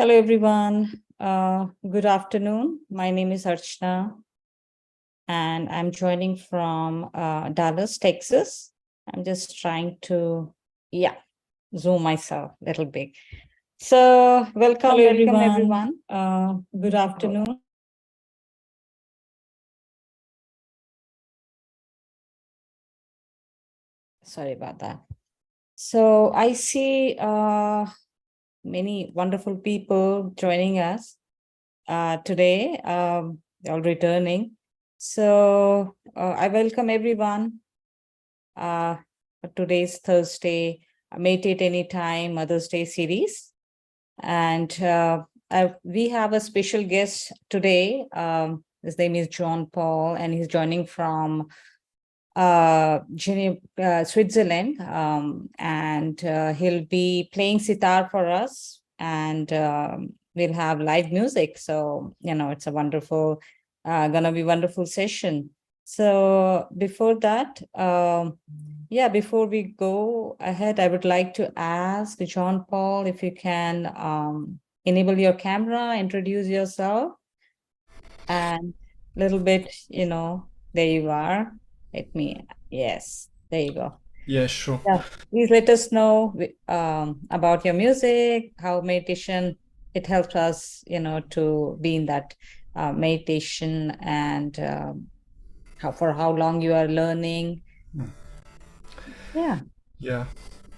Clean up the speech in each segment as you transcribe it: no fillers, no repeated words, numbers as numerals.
Hello, everyone. Good afternoon. My name is Archana, and I'm joining from Dallas, Texas. I'm just trying to, zoom myself a little bit. So, welcome, Hello, everyone. Good afternoon. Sorry about that. So, I see many wonderful people joining us today, they're all returning. So I welcome everyone for today's Thursday, Meditate Anytime Mother's Day series. And we have a special guest today. His name is John Paul, and he's joining from Geneva, Switzerland. And he'll be playing sitar for us, and we'll have live music. So, it's a wonderful, gonna be wonderful session. So before that, before we go ahead, I would like to ask John Paul if you can enable your camera, introduce yourself, and a little bit, there you are. Yes, there you go. Yeah, sure. Yeah, please let us know about your music, how meditation, it helps us, to be in that meditation, and for how long you are learning. Yeah. Yeah.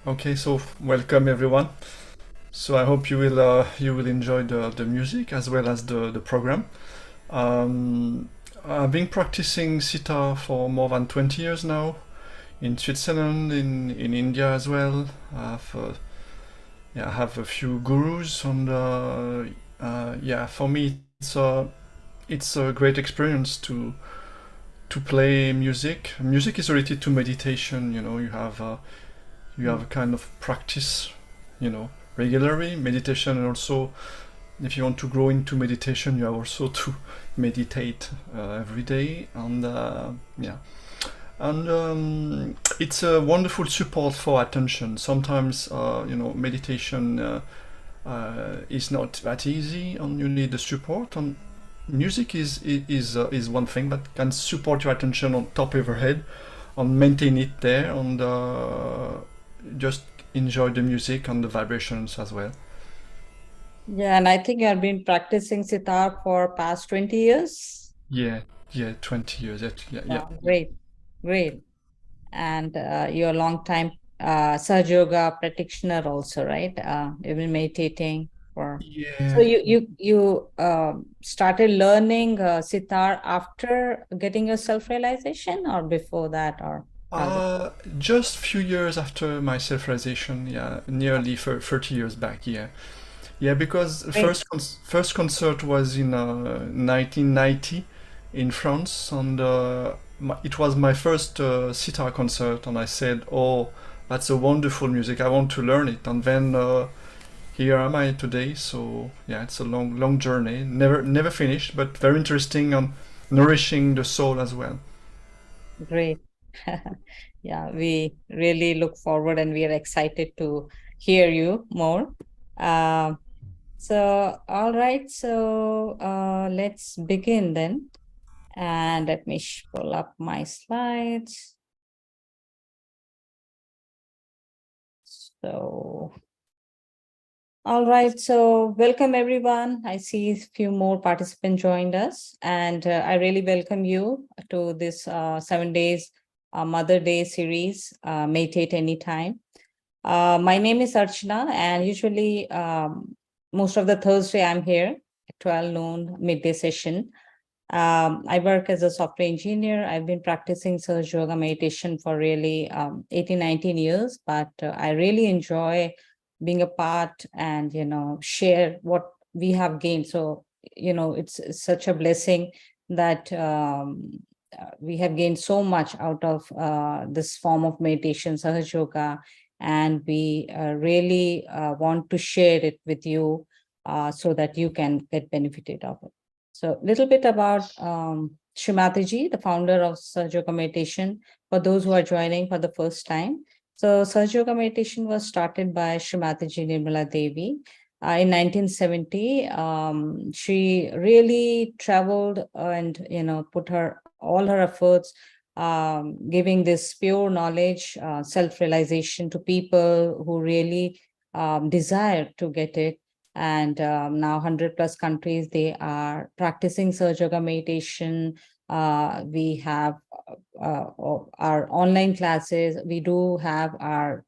Okay, so welcome everyone. So I hope you will enjoy the music as well as the program. I've been practicing sitar for more than 20 years now in Switzerland, in India as well. I have a few gurus, and for me it's a great experience to play music. Music is related to meditation. You have a kind of practice, regularly meditation, and also if you want to grow into meditation, you have also to meditate every day, and it's a wonderful support for attention. Sometimes meditation is not that easy, and you need the support. And music is one thing that can support your attention on top of your head and maintain it there, and just enjoy the music and the vibrations as well. Yeah, and I think you have been practicing sitar for past 20 years. Yeah, 20 years. Yeah. Great. And you're a long time Saj Yoga practitioner also, right? You've been meditating for. So Yeah. you started learning sitar after getting your self-realization, or before that, or how's it? Just few years after my self-realization, nearly 30 years back, because Great. first concert was in 1990 in France, and it was my first sitar concert, and I said, "Oh, that's a wonderful music. I want to learn it." And then here am I today. So yeah, it's a long journey, never finished, but very interesting and nourishing the soul as well. Great. Yeah, we really look forward, and we are excited to hear you more. So, all right. So let's begin then. And let me pull up my slides. So, all right. So welcome everyone. I see a few more participants joined us, and I really welcome you to this 7 days Mother Day series, Meditate Anytime. My name is Archana, and usually most of the Thursday I'm here at 12 noon midday session. I work as a software engineer. I've been practicing Saj Yoga meditation for really 18, 19 years, but I really enjoy being a part and, share what we have gained. So, it's such a blessing that we have gained so much out of this form of meditation, Saj Yoga, and we really want to share it with you so that you can get benefited of it. So a little bit about Shrimati, the founder of Saj Yoga Meditation, for those who are joining for the first time. So Saj Yoga Meditation was started by Shrimati Nirmala Devi. in 1970. She really traveled and, put all her efforts, giving this pure knowledge, self-realization to people who really desire to get it. And now 100 plus countries, they are practicing Surge Yoga meditation. We have our online classes. We do have our,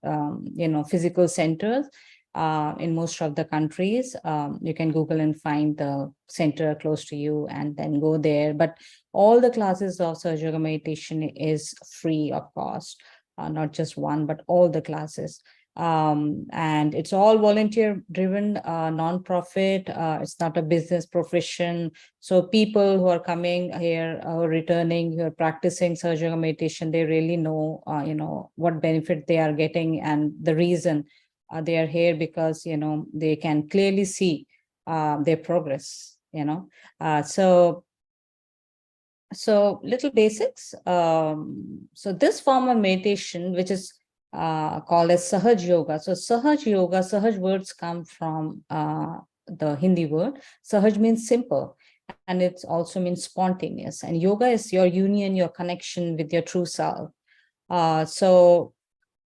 physical centers in most of the countries. You can Google and find the center close to you and then go there. But all the classes of Surge Yoga meditation is free of cost, not just one, but all the classes. And it's all volunteer driven, non-profit. It's not a business profession. So people who are coming here, or returning, who are practicing Surge Yoga meditation, they really know, what benefit they are getting, and the reason they are here, because, they can clearly see their progress, so little basics. So this form of meditation, which is called as Sahaj Yoga. So Sahaj Yoga, Sahaj words come from the Hindi word. Sahaj means simple, and it also means spontaneous. And yoga is your union, your connection with your true self. So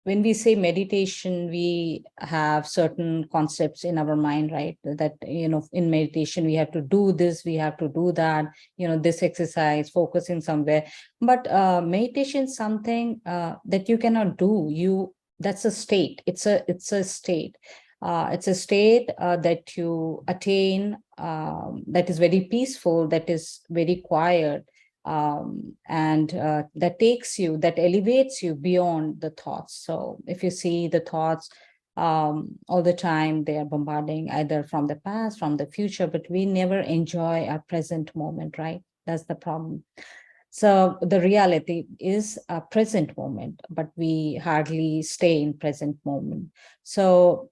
when we say meditation, we have certain concepts in our mind, right? That, in meditation, we have to do this, we have to do that, this exercise, focusing somewhere. But meditation is something that you cannot do. That's a state. It's a state. It's a state that you attain, that is very peaceful, that is very quiet, and that elevates you beyond the thoughts. So if you see the thoughts all the time, they are bombarding either from the past, from the future, but we never enjoy our present moment, right? That's the problem. So the reality is a present moment, but we hardly stay in present moment. So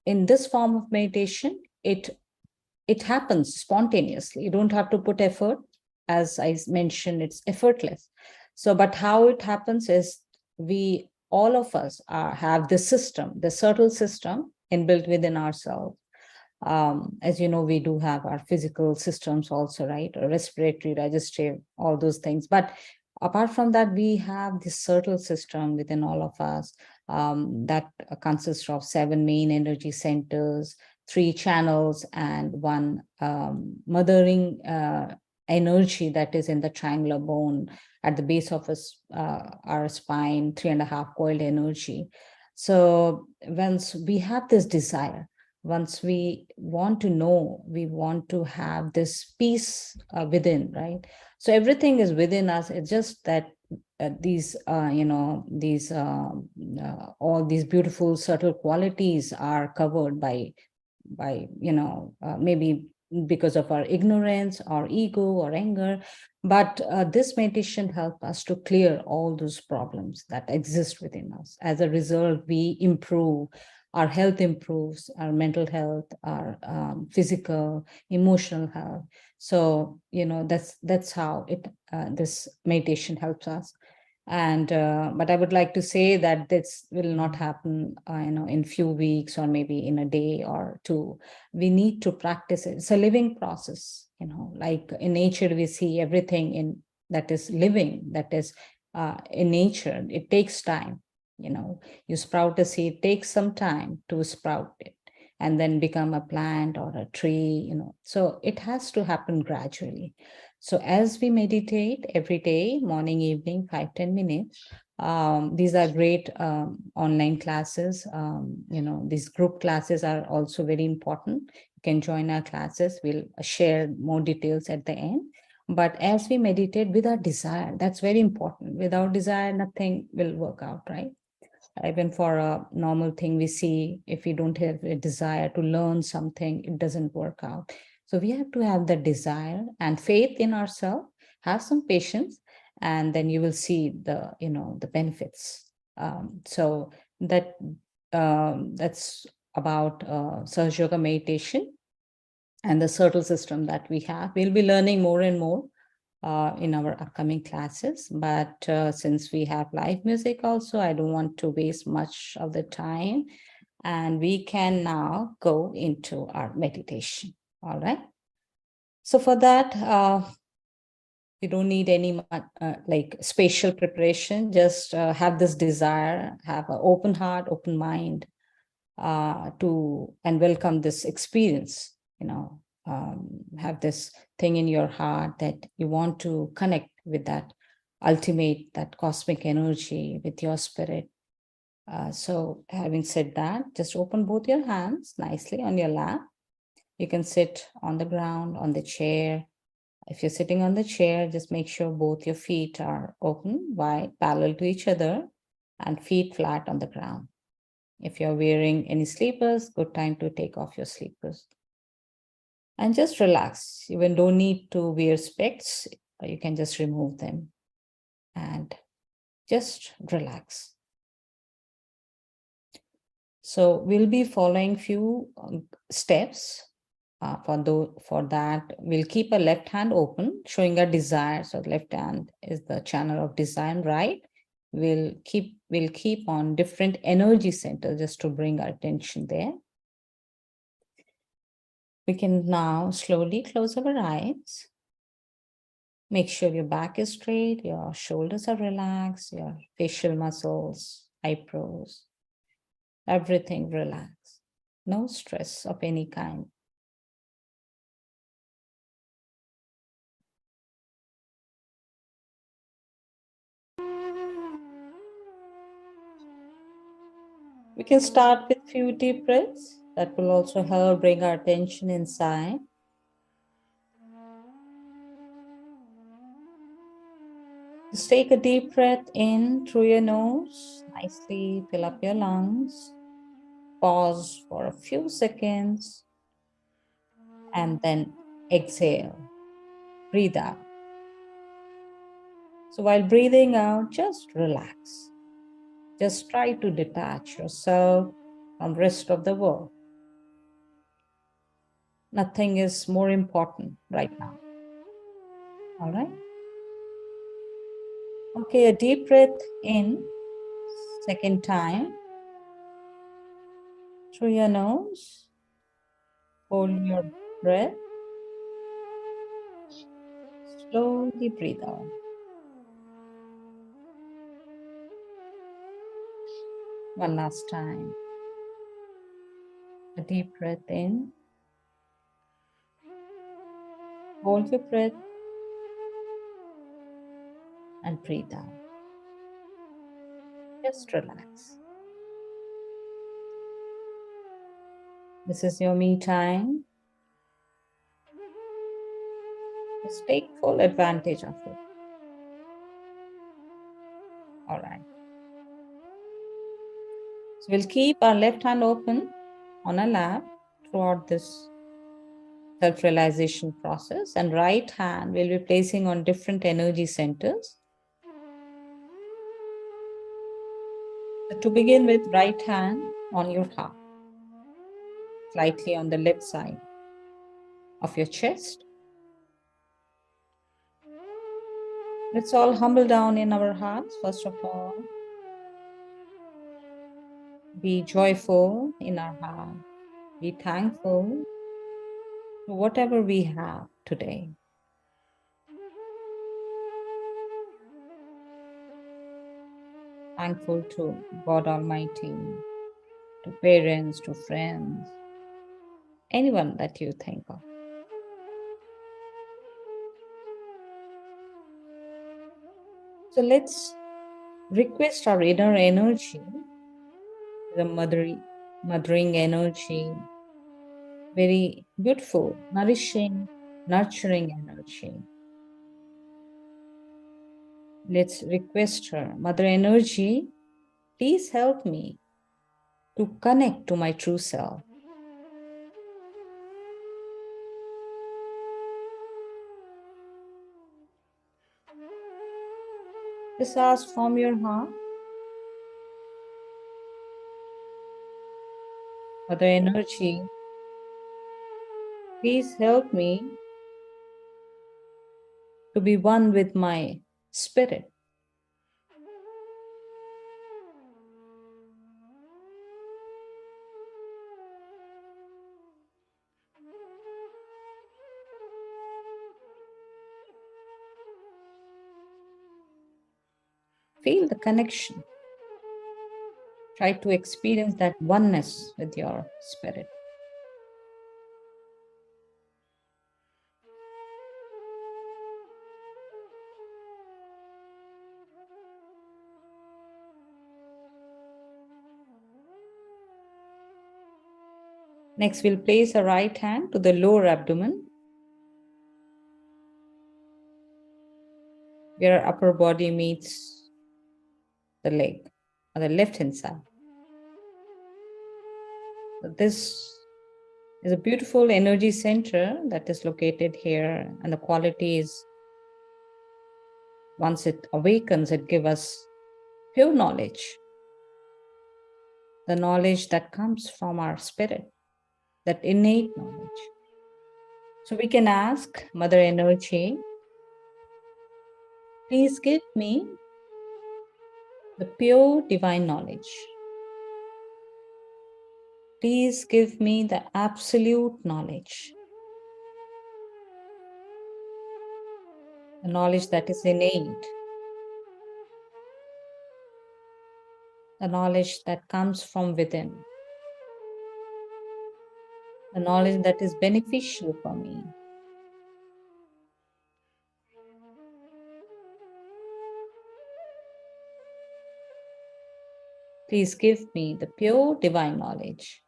in this form of meditation, it happens spontaneously. You don't have to put effort. As I mentioned, it's effortless. So, but how it happens is, all of us have the system, the subtle system inbuilt within ourselves. As you know, we do have our physical systems also, right? Respiratory, digestive, all those things. But apart from that, we have this subtle system within all of us that consists of 7 main energy centers, 3 channels, and 1 mothering energy that is in the triangular bone at the base of our spine, 3.5 coiled energy. So once we have this desire, once we want to know, we want to have this peace within, right? So everything is within us. It's just that these, all these beautiful subtle qualities are covered by maybe because of our ignorance or ego or anger. But this meditation helps us to clear all those problems that exist within us. As a result, we improve, our health improves, our mental health, our physical, emotional health. So that's how this meditation helps us. And but I would like to say that this will not happen in few weeks or maybe in a day or two. We need to practice it. It's a living process, like in nature we see everything in that is living, that is in nature. It takes time. You sprout a seed, it takes some time to sprout it and then become a plant or a tree. So it has to happen gradually. So as we meditate every day, morning, evening, 5-10 minutes, these are great online classes. These group classes are also very important. You can join our classes. We'll share more details at the end. But as we meditate with our desire, that's very important. Without desire, nothing will work out, right? Even for a normal thing, we see if we don't have a desire to learn something, it doesn't work out. So we have to have the desire and faith in ourselves, have some patience, and then you will see the benefits. So that's about Surge Yoga meditation and the subtle system that we have. We'll be learning more and more in our upcoming classes. But since we have live music also, I don't want to waste much of the time. and we can now go into our meditation. All right. So for that, you don't need any like spatial preparation. Just have this desire, have an open heart, open mind, to and welcome this experience. Have this thing in your heart that you want to connect with that ultimate, that cosmic energy, with your spirit. So having said that, just open both your hands nicely on your lap. You can sit on the ground, on the chair. If you're sitting on the chair, just make sure both your feet are open, wide, parallel to each other, and feet flat on the ground. If you're wearing any sleepers, good time to take off your sleepers. And just relax. You even don't need to wear specs. You can just remove them and just relax. So we'll be following few steps. For that, we'll keep a left hand open, showing a desire. So left hand is the channel of desire, right? We'll keep on different energy centers just to bring our attention there. We can now slowly close our eyes. Make sure your back is straight, your shoulders are relaxed, your facial muscles, eyebrows, everything relaxed. No stress of any kind. We can start with few deep breaths. That will also help bring our attention inside. Just take a deep breath in through your nose. Nicely fill up your lungs. Pause for a few seconds. And then exhale. Breathe out. So while breathing out, just relax. Just try to detach yourself from the rest of the world. Nothing is more important right now. All right. Okay, a deep breath in, second time, through your nose. Hold your breath. Slowly breathe out. One last time. A deep breath in. Hold your breath and breathe out. Just relax. This is your me time. Just take full advantage of it. All right. So we'll keep our left hand open on our lap throughout this self-realization process, and right hand we'll be placing on different energy centers. So to begin with, right hand on your heart, slightly on the left side of your chest. Let's all humble down in our hearts. First of all, be joyful in our heart. Be thankful for whatever we have today. Thankful to God Almighty, to parents, to friends, anyone that you think of. So let's request our inner energy, the mothering energy, very beautiful, nourishing, nurturing energy. Let's request her, Mother Energy, please help me to connect to my true self. Just ask from your heart, Mother Energy, please help me to be one with my spirit. Feel the connection. Try to experience that oneness with your spirit. Next, we'll place a right hand to the lower abdomen, where our upper body meets the leg on the left hand side. So this is a beautiful energy center that is located here, and the quality is, once it awakens, it gives us pure knowledge, the knowledge that comes from our spirit, that innate knowledge. So we can ask Mother Energy, please give me the pure divine knowledge. Please give me the absolute knowledge, the knowledge that is innate, the knowledge that comes from within, the knowledge that is beneficial for me. Please give me the pure divine knowledge.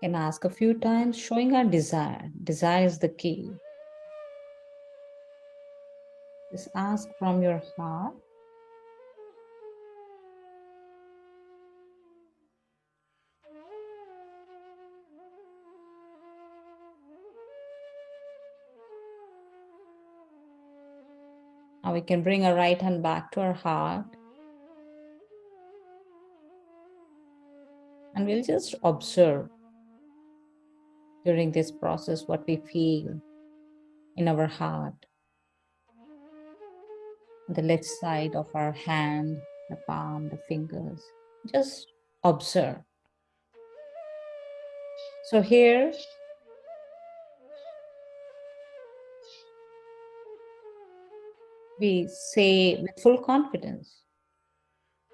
Can ask a few times, showing our desire. Desire is the key. Just ask from your heart. Now we can bring our right hand back to our heart. And we'll just observe during this process what we feel in our heart. The left side of our hand, the palm, the fingers. Just observe. So here, we say with full confidence,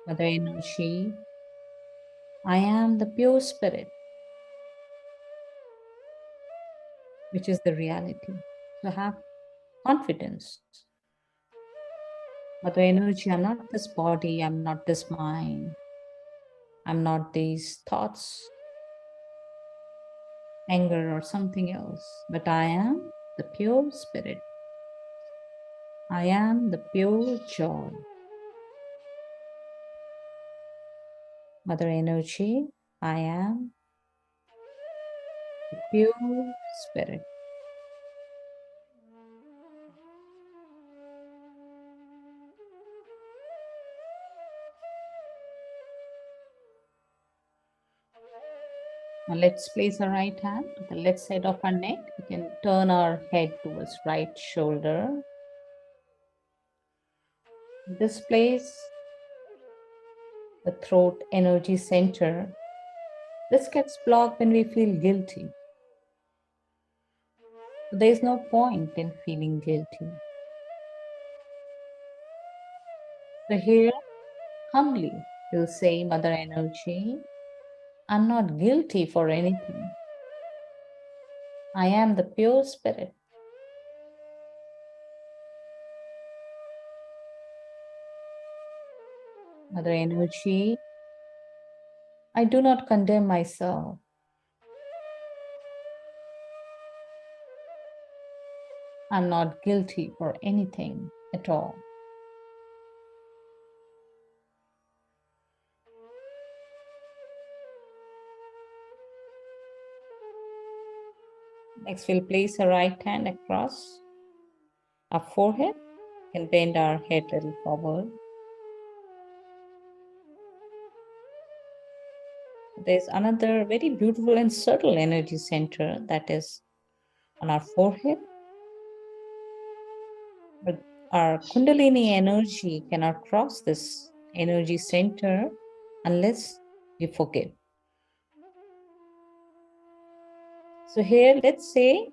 Mother Energy, I am the pure spirit, which is the reality. So have confidence. Mother Energy, I'm not this body, I'm not this mind, I'm not these thoughts, anger, or something else, but I am the pure spirit. I am the pure joy. Mother Energy, I am the pure spirit. Now let's place our right hand to the left side of our neck. We can turn our head towards right shoulder. This place, the throat energy center, this gets blocked when we feel guilty. So there is no point in feeling guilty. So here, humbly, we'll say, Mother Energy, I'm not guilty for anything. I am the pure spirit. Mother Energy, I do not condemn myself. I'm not guilty for anything at all. Next, we'll place our right hand across our forehead and bend our head a little forward. There's another very beautiful and subtle energy center that is on our forehead. But our Kundalini energy cannot cross this energy center unless we forgive. So here, let's say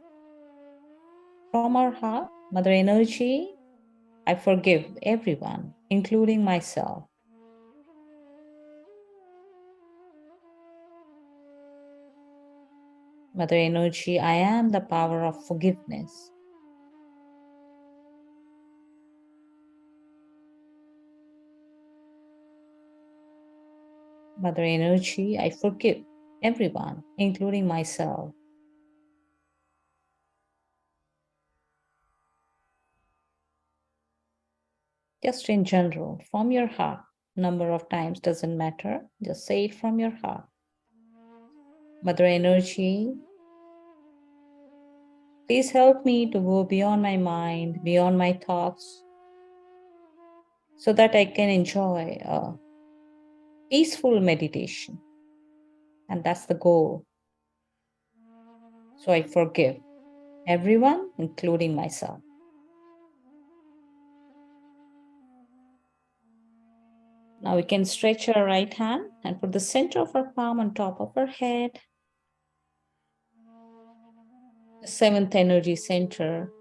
from our heart, Mother Energy, I forgive everyone, including myself. Mother Energy, I am the power of forgiveness. Mother Energy, I forgive everyone, including myself. Just in general, from your heart. Number of times doesn't matter. Just say it from your heart. Mother Energy, please help me to go beyond my mind, beyond my thoughts, so that I can enjoy a peaceful meditation. And that's the goal. So I forgive everyone, including myself. Now we can stretch our right hand and put the center of our palm on top of our head. The seventh energy center,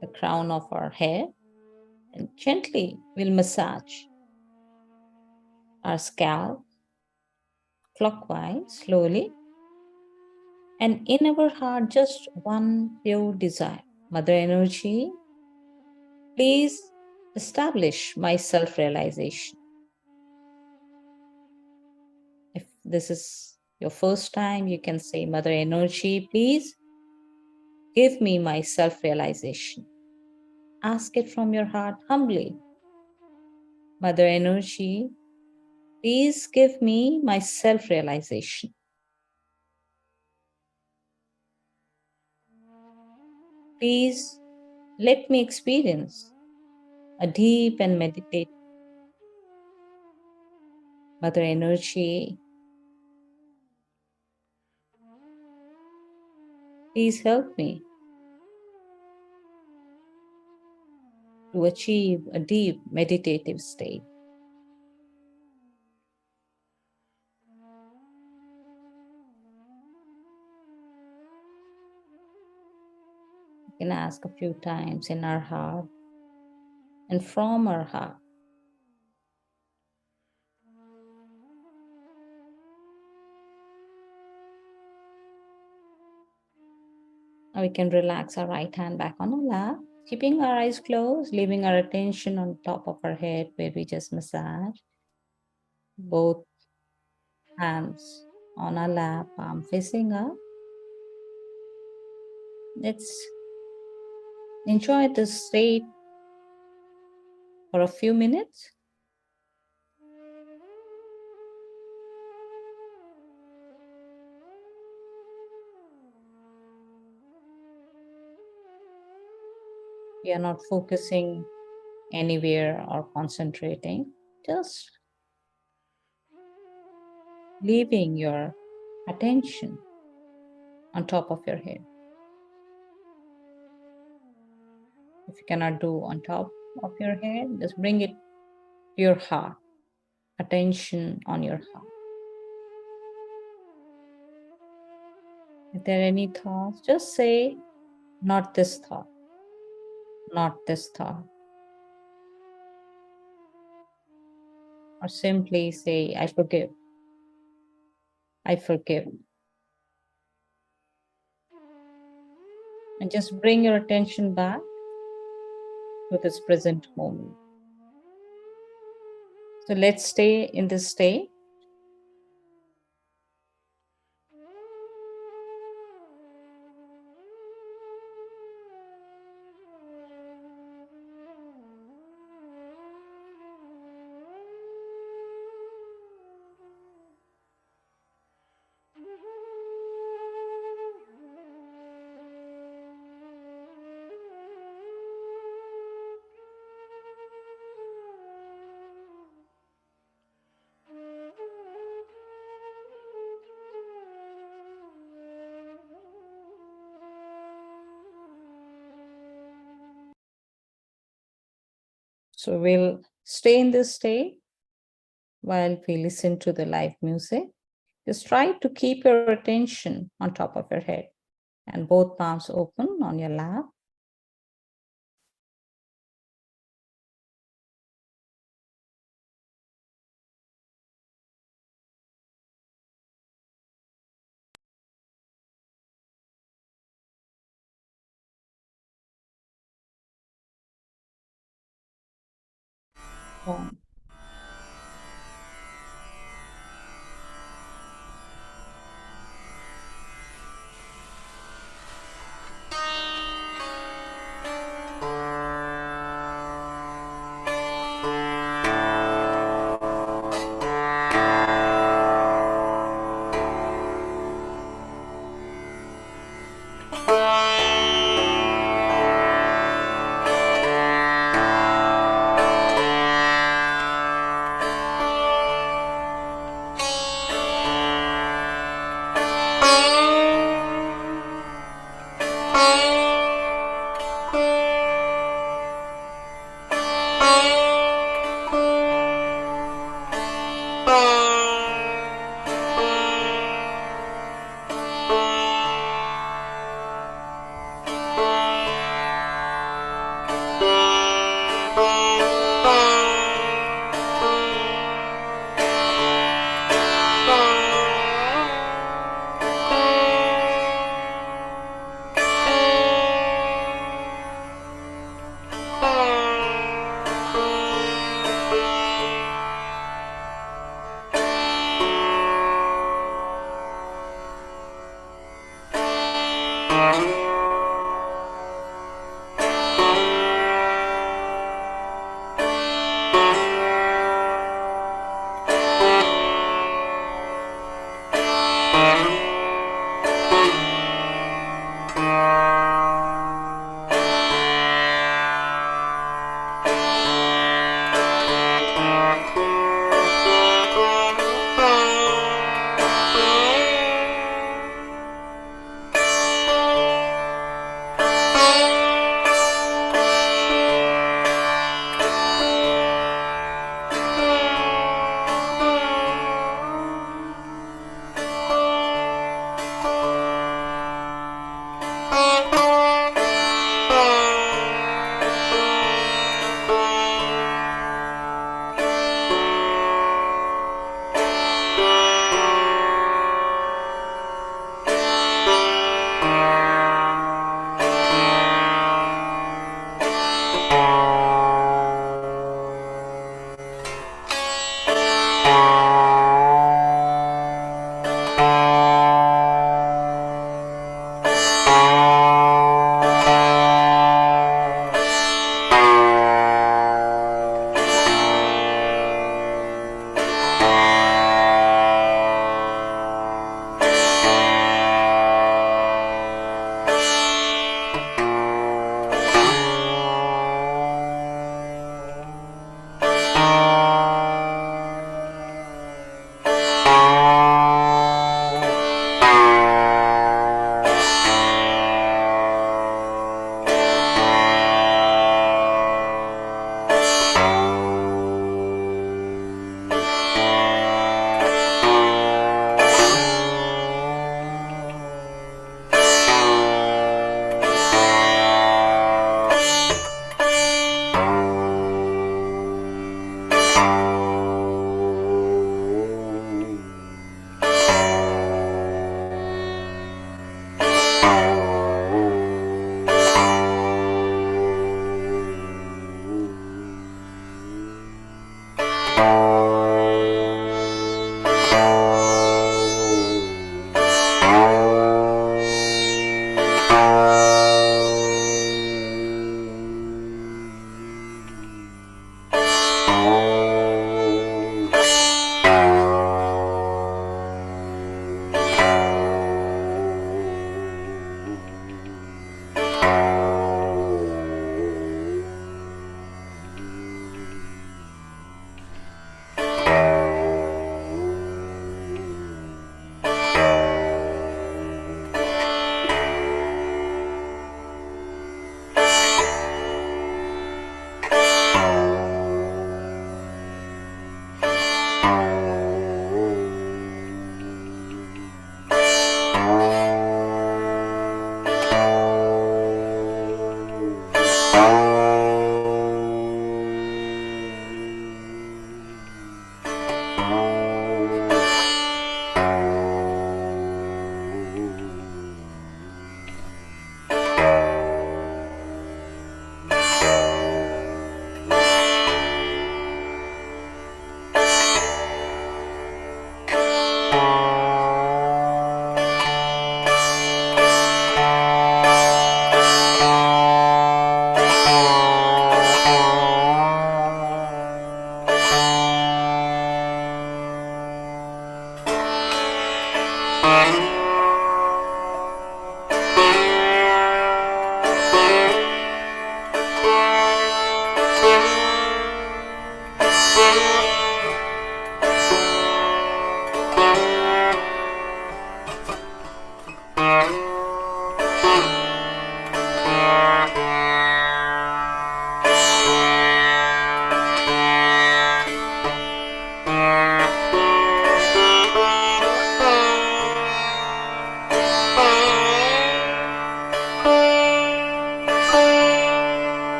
the crown of our head, and gently we'll massage our scalp clockwise, slowly. And in our heart, just one pure desire. Mother Energy, please establish my self-realization. If this is your first time, you can say, Mother Energy, please give me my self-realization. Ask it from your heart humbly. Mother Energy, please give me my self-realization. Please let me experience a deep and meditative. Mother Energy, please help me to achieve a deep meditative state. We can ask a few times in our heart and from our heart. Now we can relax our right hand back on our lap, keeping our eyes closed, leaving our attention on top of our head where we just massage. Both hands on our lap, palm facing up. Let's enjoy this state for a few minutes. We are not focusing anywhere or concentrating, just leaving your attention on top of your head. If you cannot do on top of your head, just bring it to your heart, attention on your heart. If there are any thoughts, just say, not this thought, not this thought. Or simply say, I forgive. I forgive. And just bring your attention back to this present moment. So let's stay in this state. So we'll stay in this state while we listen to the live music. Just try to keep your attention on top of your head and both palms open on your lap. One.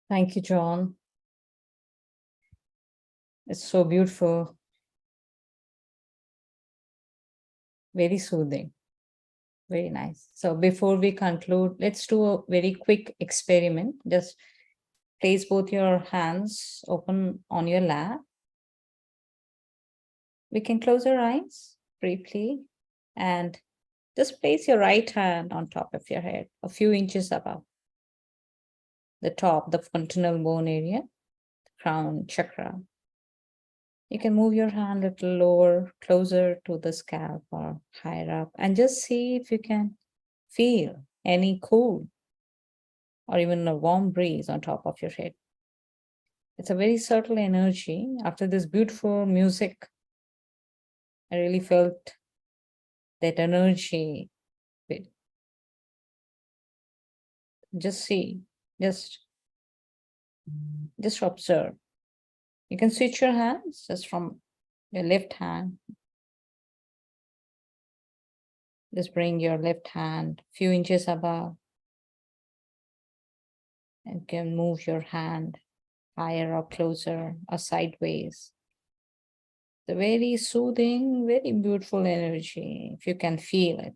Thank you, John. It's so beautiful, very soothing, very nice. So before we conclude, let's do a very quick experiment. Just place both your hands open on your lap. We can close our eyes briefly and just place your right hand on top of your head, a few inches above the top, the frontal bone area, the crown chakra. You can move your hand a little lower, closer to the scalp or higher up, and just see if you can feel any cool or even a warm breeze on top of your head. It's a very subtle energy. After this beautiful music, I really felt that energy. Just see, just observe. You can switch your hands just from your left hand. Just bring your left hand a few inches above and can move your hand higher or closer or sideways. The very soothing, very beautiful energy, if you can feel it.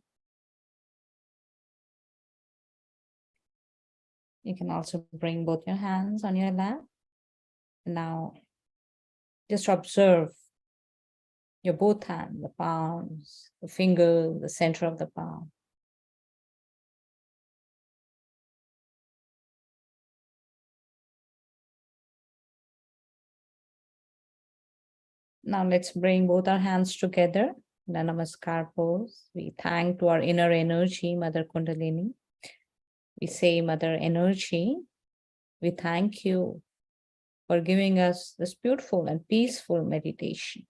You can also bring both your hands on your lap. Now, just observe your both hands, the palms, the finger, the center of the palm. Now let's bring both our hands together in a Namaskar pose. We thank to our inner energy, Mother Kundalini. We say, Mother Energy, we thank you for giving us this beautiful and peaceful meditation.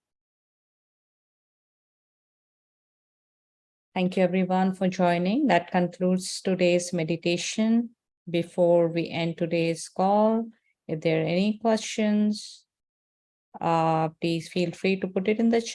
Thank you everyone for joining. That concludes today's meditation. Before we end today's call, if there are any questions, please feel free to put it in the chat.